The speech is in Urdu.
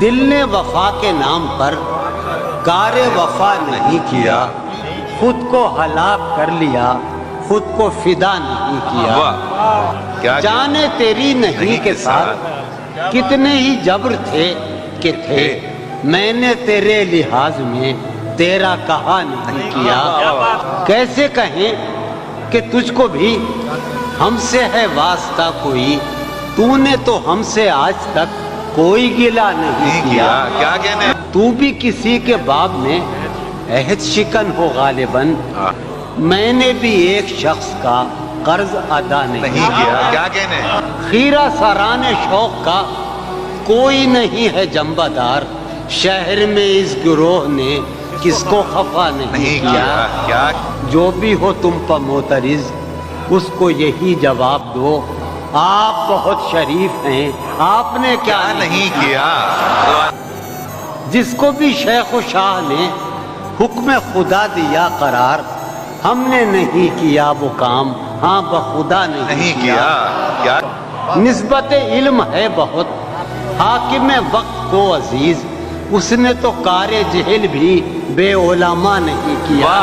دل نے وفا کے نام پر کار وفا نہیں کیا، خود کو ہلاک کر لیا، خود کو فدا نہیں کیا۔ جانے تیری نہیں کے ساتھ کتنے ہی جبر تھے کہ تھے، میں نے تیرے لحاظ میں تیرا کہا نہیں کیا۔ کیسے کہیں کہ تجھ کو بھی ہم سے ہے واسطہ کوئی، تو نے تو ہم سے آج تک کوئی گلہ نہیں کیا۔ کیا کہنے؟ تو بھی کسی کے باب میں عہد شکن ہو غالباً، میں نے بھی ایک شخص کا قرض ادا نہیں کیا۔ کیا کہنے؟ خیرہ سران شوق کا کوئی نہیں ہے جنبہ دار، شہر میں اس گروہ نے کس کو خفا نہیں کیا۔ جو بھی ہو تم پر معترض، اس کو یہی جواب دو، آپ بہت شریف ہیں، آپ نے کیا نہیں کیا۔ جس کو بھی شیخ و شاہ نے حکم خدا دیا قرار، ہم نے نہیں کیا وہ کام، ہاں بخدا نہیں کیا۔ نسبت علم ہے بہت حاکم وقت کو عزیز، اس نے تو کار جہل بھی بے علماء نہیں کیا۔